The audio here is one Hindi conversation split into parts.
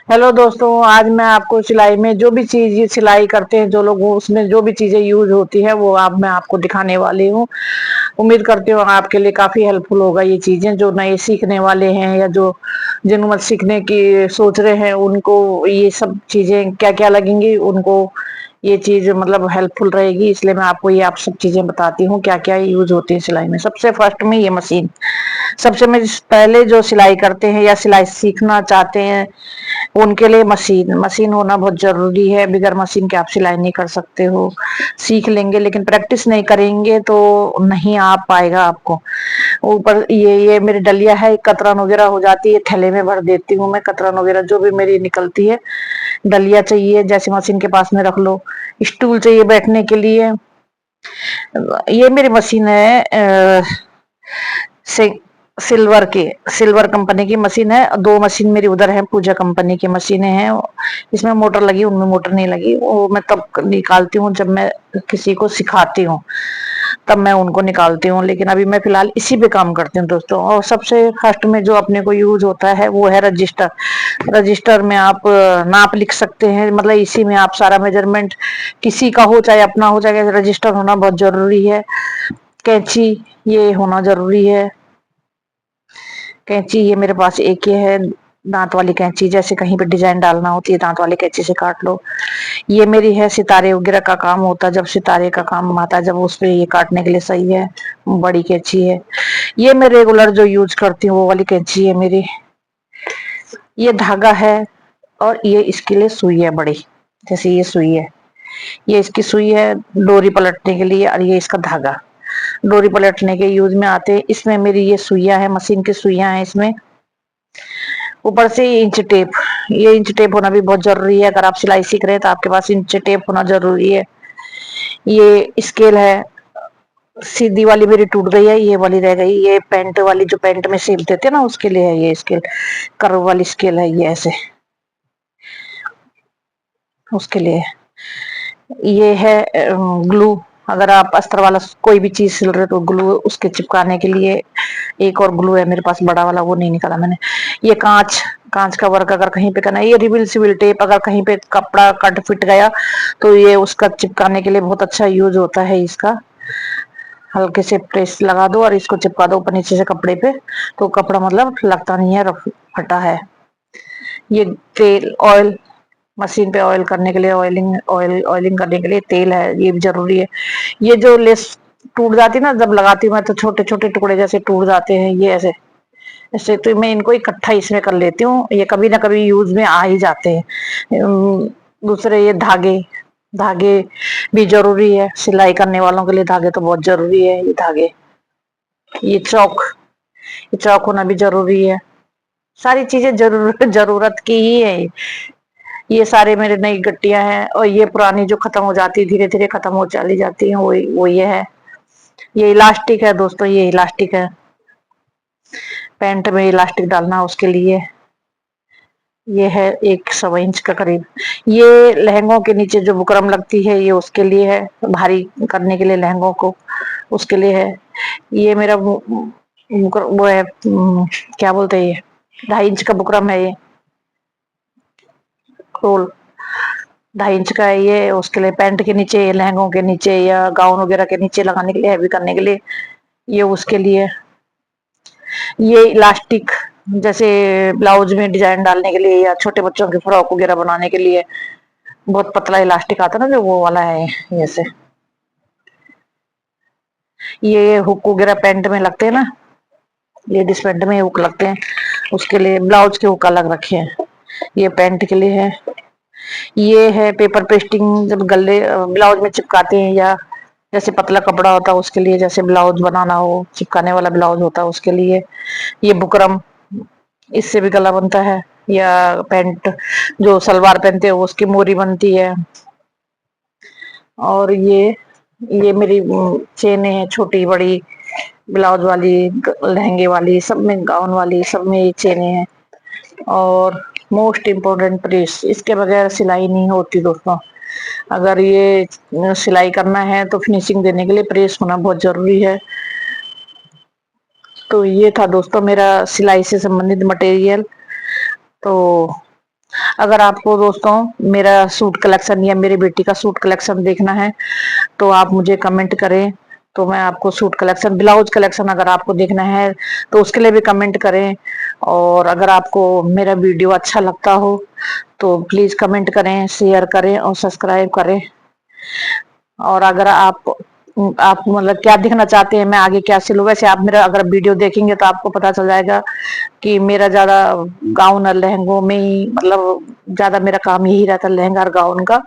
हेलो दोस्तों, आज मैं आपको सिलाई में जो भी चीज सिलाई करते हैं जो लोग, वो उसमें जो भी चीजें यूज होती है वो मैं आपको दिखाने वाली हूँ। उम्मीद करती हूँ आपके लिए काफी हेल्पफुल होगा ये चीजें, जो नए सीखने वाले हैं या जो जिन सीखने की सोच रहे हैं उनको ये सब चीजें क्या क्या लगेंगी, उनको ये चीज मतलब हेल्पफुल रहेगी। इसलिए मैं आपको ये आप सब चीजें बताती हूँ क्या क्या यूज होती है सिलाई में। सबसे फर्स्ट में ये मशीन, सबसे में पहले जो सिलाई करते हैं या सिलाई सीखना चाहते हैं उनके लिए मशीन मशीन होना बहुत जरूरी है। बगैर मशीन के आप सिलाई नहीं कर सकते हो। सीख लेंगे लेकिन प्रैक्टिस नहीं करेंगे तो नहीं आ पाएगा आपको। ऊपर ये मेरी डलिया है, कतरन वगैरह हो जाती है, थैले में भर देती हूँ मैं कतरन वगैरह जो भी मेरी निकलती है। डलिया चाहिए जैसे मशीन के पास में रख लो। स्टूल चाहिए बैठने के लिए। ये मेरी मशीन है से सिल्वर की, सिल्वर कंपनी की मशीन है। दो मशीन मेरी उधर है, पूजा कंपनी की मशीनें हैं। इसमें मोटर लगी, उनमें मोटर नहीं लगी। वो मैं तब निकालती हूँ जब मैं किसी को सिखाती हूँ, तब मैं उनको निकालती हूँ। लेकिन अभी मैं फिलहाल इसी पे काम करती हूँ दोस्तों। और सबसे फर्स्ट में जो अपने को यूज होता है वो है रजिस्टर। रजिस्टर में आप नाप लिख सकते हैं, मतलब इसी में आप सारा मेजरमेंट किसी का हो चाहे अपना हो, चाहे रजिस्टर होना बहुत जरूरी है। कैंची ये होना जरूरी है। कैंची ये मेरे पास एक ही है, दांत वाली कैंची। जैसे कहीं पे डिजाइन डालना होती है दांत वाली कैंची से काट लो। ये मेरी है, सितारे वगैरह का काम होता है, जब सितारे का काम आता है जब उस पे ये काटने के लिए सही है, बड़ी कैंची है। ये मैं रेगुलर जो यूज करती हूँ वो वाली कैंची है मेरी। ये धागा है और ये इसके लिए सुई है बड़ी, जैसे ये सुई है, ये इसकी सुई है डोरी पलटने के लिए, और ये इसका धागा डोरी पलटने के यूज में आते हैं। इसमें मेरी ये सुइयां है, मशीन की सुइयां है इसमें। ऊपर से इंच टेप, ये इंच टेप होना भी बहुत जरूरी है। अगर आप सिलाई सीख रहे हैं तो आपके पास इंच टेप होना जरूरी है। ये स्केल है, सीधी वाली मेरी टूट गई है, ये वाली रह गई। ये पैंट वाली जो पैंट में शेप देते हैं ना उसके लिए है ये स्केल, कर्व वाली स्केल है ये ऐसे, उसके लिए। ये है ग्लू, अगर आप अस्तर वाला कोई भी चीज सिल रहे तो ग्लू उसके चिपकाने के लिए एक और ग्लू है मेरे पास बड़ा वाला, वो नहीं निकाला मैंने। ये कांच, कांच का वर्क अगर कहीं पे करना है। ये रिबिल सिविल टेप, अगर कहीं पे कपड़ा कट फिट गया तो ये उसका चिपकाने के लिए बहुत अच्छा यूज होता है इसका। हल्के से प्रेस लगा दो और इसको चिपका दो ऊपर नीचे से कपड़े पे, तो कपड़ा मतलब लगता नहीं है रफ फटा है। ये तेल ऑयल, मशीन पे ऑयल करने के लिए, ऑयलिंग करने के लिए तेल है, ये भी जरूरी है। ये जो लेस टूट जाती है ना जब लगाती हूँ मैं, तो छोटे छोटे टुकड़े जैसे टूट जाते हैं ये ऐसे ऐसे, तो मैं इनको इकट्ठा इसमें कर लेती हूँ। ये कभी ना कभी यूज में आ ही जाते हैं। दूसरे ये धागे, धागे भी जरूरी है सिलाई करने वालों के लिए। धागे तो बहुत जरूरी है, ये धागे। ये चौक, ये चौक होना भी जरूरी है। सारी चीजें जरूरत की ही है। ये सारे मेरे नई गट्टियां हैं, और ये पुरानी जो खत्म हो जाती है, धीरे धीरे खत्म हो चली जाती है, वो ये है। ये इलास्टिक है दोस्तों, ये इलास्टिक है, पैंट में इलास्टिक डालना उसके लिए। ये है 1 सवा इंच का करीब। ये लहंगों के नीचे जो बुकरम लगती है ये उसके लिए है, भारी करने के लिए लहंगों को, उसके लिए है। ये मेरा वो है, क्या बोलते हैं, ये 2.5 इंच का बुकरम है ये, रोल 2.5 इंच का है ये। उसके लिए पैंट के नीचे, लहंगों के नीचे या गाउन वगैरह के नीचे लगाने के लिए, हैवी करने के लिए, ये उसके लिए। ये इलास्टिक जैसे ब्लाउज में डिजाइन डालने के लिए या छोटे बच्चों के फ्रॉक वगैरह बनाने के लिए, बहुत पतला इलास्टिक आता है ना जो, वो वाला है जैसे। ये हुक वगैरह पैंट में लगते हैं ना, लेडीज पैंट में हुक लगते हैं, उसके लिए ब्लाउज के हुक अलग रखे हैं, ये पैंट के लिए है। ये है पेपर पेस्टिंग, जब गले ब्लाउज में चिपकाते हैं, या जैसे पतला कपड़ा होता है उसके लिए, जैसे ब्लाउज बनाना हो, चिपकाने वाला ब्लाउज होता है उसके लिए। ये बुकरम, इससे भी गला बनता है, या पैंट जो सलवार पहनते हैं उसकी मोरी बनती है। और ये मेरी चेने हैं, छोटी बड़ी, ब्लाउज वाली, लहंगे वाली, सब में, गाउन वाली, सब में ये चेने हैं। और मोस्ट इम्पोर्टेंट प्रेस, इसके बगैर सिलाई नहीं होती दोस्तों। अगर ये सिलाई करना है तो फिनिशिंग देने के लिए प्रेस होना बहुत जरूरी है। तो ये था दोस्तों मेरा सिलाई से संबंधित मटेरियल। तो अगर आपको दोस्तों मेरा सूट कलेक्शन या मेरी बेटी का सूट कलेक्शन देखना है तो आप मुझे कमेंट करें, तो मैं आपको सूट कलेक्शन, ब्लाउज कलेक्शन अगर आपको देखना है तो उसके लिए भी कमेंट करें। और अगर आपको मेरा वीडियो अच्छा लगता हो तो प्लीज कमेंट करें, शेयर करें और सब्सक्राइब करें। और अगर आप मतलब क्या दिखना चाहते हैं, मैं आगे क्या सिलूँ, वैसे आप मेरा अगर वीडियो देखेंगे तो आपको पता चल जाएगा कि मेरा ज्यादा गाउन और लहंगों में ही, मतलब ज्यादा मेरा काम यही रहता है, लहंगा और गाउन का।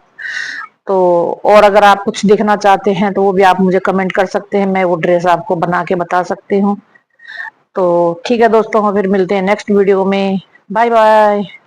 तो और अगर आप कुछ देखना चाहते हैं तो वो भी आप मुझे कमेंट कर सकते हैं, मैं वो ड्रेस आपको बना के बता सकती हूँ। तो ठीक है दोस्तों, फिर मिलते हैं नेक्स्ट वीडियो में। Bye bye.